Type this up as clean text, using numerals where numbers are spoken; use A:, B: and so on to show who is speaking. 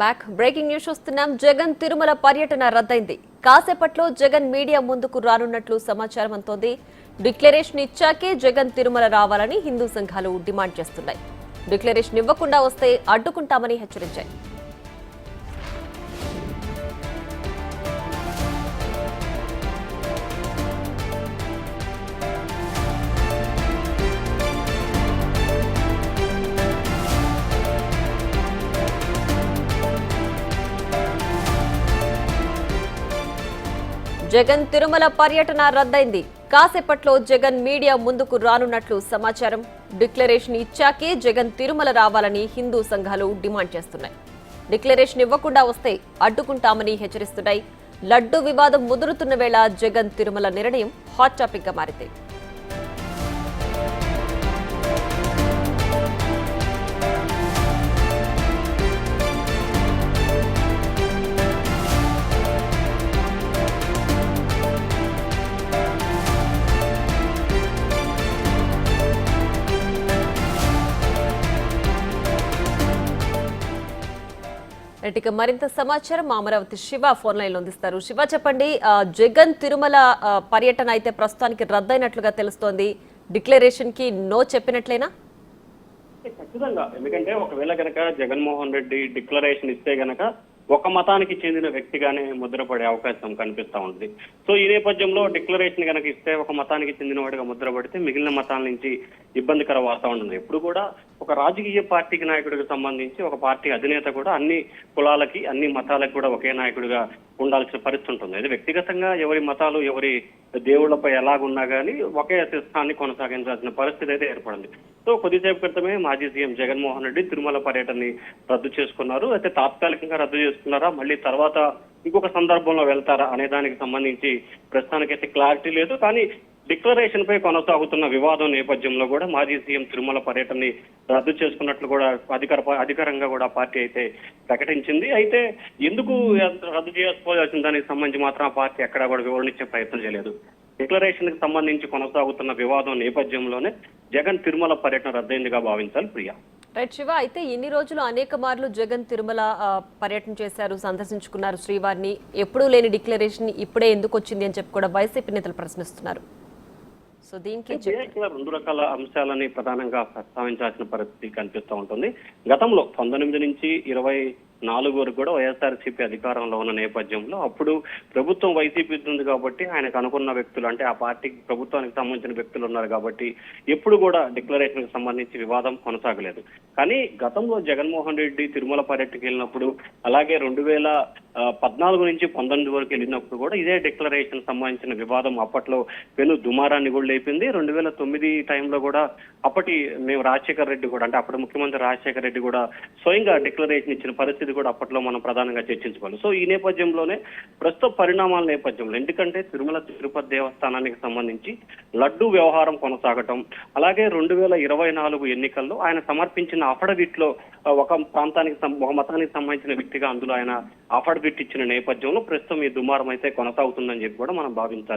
A: Back breaking news చూస్తున్నాం. జగన్ తిరుమల పర్యటన రద్దయింది. కాసేపట్లో జగన్ మీడియా ముందుకు రానున్నట్లు సమాచారం అందుతోంది. డిక్లరేషన్ ఇచ్చాకే జగన్ తిరుమల రావాలని హిందూ సంఘాలు డిమాండ్ చేస్తున్నాయి. డిక్లరేషన్ ఇవ్వకుండా వస్తే అడ్డుకుంటామని హెచ్చరించాయి. జగన్ తిరుమల పర్యటన రద్దయింది. కాసేపట్లో జగన్ మీడియా ముందుకు రానున్నట్లు సమాచారం. డిక్లరేషన్ ఇచ్చాకే జగన్ తిరుమల రావాలని హిందూ సంఘాలు డిమాండ్ చేస్తున్నాయి. డిక్లరేషన్ ఇవ్వకుండా వస్తే అడ్డుకుంటామని హెచ్చరిస్తున్నాయి. లడ్డు వివాదం ముదురుతున్న వేళ జగన్ తిరుమల నిర్ణయం హాట్ టాపిక్ గా మారింది. ఇక మరింత సమాచారం అమరావతి శివ ఫోన్ లైన్ లో అందిస్తారు. శివ, చెప్పండి. జగన్ తిరుమల పర్యటన అయితే ప్రస్తుతానికి రద్దయినట్లుగా తెలుస్తోంది. డిక్లరేషన్ కి నో చెప్పినట్లేనా?
B: ఖచ్చితంగా. ఎందుకంటే ఒకవేళ గనక జగన్మోహన్ రెడ్డి డిక్లరేషన్ ఇస్తే గనక ఒక మతానికి చెందిన వ్యక్తిగానే ముద్రపడే అవకాశం కనిపిస్తా ఉంది. సో ఈ నేపథ్యంలో డిక్లరేషన్ కనుక ఇస్తే ఒక మతానికి చెందిన వాడిగా ముద్రపడితే మిగిలిన మతాల నుంచి ఇబ్బందికర వాతావరణం ఉంది. ఎప్పుడు కూడా ఒక రాజకీయ పార్టీకి నాయకుడికి సంబంధించి ఒక పార్టీ అధినేత కూడా అన్ని కులాలకి అన్ని మతాలకు కూడా ఒకే నాయకుడిగా ఉండాల్సిన పరిస్థితి ఉంటుంది. అది వ్యక్తిగతంగా ఎవరి మతాలు ఎవరి దేవుళ్లపై ఎలాగున్నా కానీ ఒకే స్థాన్ని కొనసాగించాల్సిన పరిస్థితి అయితే ఏర్పడింది. సో కొద్దిసేపు క్రితమే మాజీ సీఎం జగన్మోహన్ రెడ్డి తిరుమల పర్యటనని రద్దు చేసుకున్నారు. అయితే తాత్కాలికంగా రద్దు చేసుకున్నారా, మళ్ళీ తర్వాత ఇంకొక సందర్భంలో వెళ్తారా అనే దానికి సంబంధించి ప్రస్తుతానికైతే క్లారిటీ లేదు. కానీ డిక్లరేషన్ పై కొనసాగుతున్న వివాదం నేపథ్యంలో కూడా మాజీ సీఎం తిరుమల పర్యటనని రద్దు చేసుకున్నట్లు కూడా అధికారంగా కూడా పార్టీ అయితే ప్రకటించింది. అయితే ఎందుకు రద్దు చేసుకోవాల్సిన దానికి సంబంధించి మాత్రం ఆ పార్టీ ఎక్కడా కూడా వివరణించే ప్రయత్నం చేయలేదు. డిక్లరేషన్ కి సంబంధించి కొనసాగుతున్న వివాదం నేపథ్యంలోనే జగన్ తిరుమల పర్యటన రద్దయిందిగా భావించాలి. ప్రియా.
A: రైట్ శివ, అయితే ఇన్ని రోజులు అనేక మార్లు జగన్ తిరుమల పర్యటన చేశారు, సందర్శించుకున్నారు శ్రీవారిని. ఎప్పుడూ లేని డిక్లరేషన్ ఇప్పుడే ఎందుకు వచ్చింది అని చెప్పి కూడా వైసీపీ నేతలు ప్రశ్నిస్తున్నారు. సో దీనికి
B: రెండు రకాల అంశాలని ప్రధానంగా ప్రస్తావించాల్సిన పరిస్థితి కనిపిస్తూ ఉంటుంది. గతంలో 19 నుంచి 24 వరకు కూడా వైఎస్ఆర్సీపీ అధికారంలో ఉన్న నేపథ్యంలో అప్పుడు ప్రభుత్వం వైసీపీ ఉంది కాబట్టి ఆయనకు అనుకున్న వ్యక్తులు, అంటే ఆ పార్టీకి ప్రభుత్వానికి సంబంధించిన వ్యక్తులు ఉన్నారు కాబట్టి ఎప్పుడు కూడా డిక్లరేషన్ కి సంబంధించి వివాదం కొనసాగలేదు. కానీ గతంలో జగన్మోహన్ రెడ్డి తిరుమల పర్యటనకి వెళ్ళినప్పుడు, అలాగే 2014 నుంచి 19 వరకు వెళ్ళినప్పుడు కూడా ఇదే డిక్లరేషన్ సంబంధించిన వివాదం అప్పట్లో పెను దుమారాన్ని కూడా లేపింది. 2009 టైంలో కూడా అప్పటి మేము రాజశేఖర రెడ్డి కూడా, అంటే అప్పుడు ముఖ్యమంత్రి రాజశేఖర రెడ్డి కూడా స్వయంగా డిక్లరేషన్ ఇచ్చిన పరిస్థితి కూడా అప్పట్లో మనం ప్రధానంగా చర్చించుకోవాలి. సో ఈ నేపథ్యంలోనే ప్రస్తుత పరిణామాల నేపథ్యంలో, ఎందుకంటే తిరుమల తిరుపతి దేవస్థానానికి సంబంధించి లడ్డు వ్యవహారం కొనసాగటం, అలాగే 2024 ఎన్నికల్లో ఆయన సమర్పించిన అఫిడవిట్ లో ఒక మతానికి సంబంధించిన వ్యక్తిగా అందులో ఆయన అఫిడవిట్ ఇచ్చిన నేపథ్యంలో ప్రస్తుతం ఈ దుమారం అయితే కొనసాగుతుందని చెప్పి కూడా మనం భావించాలి.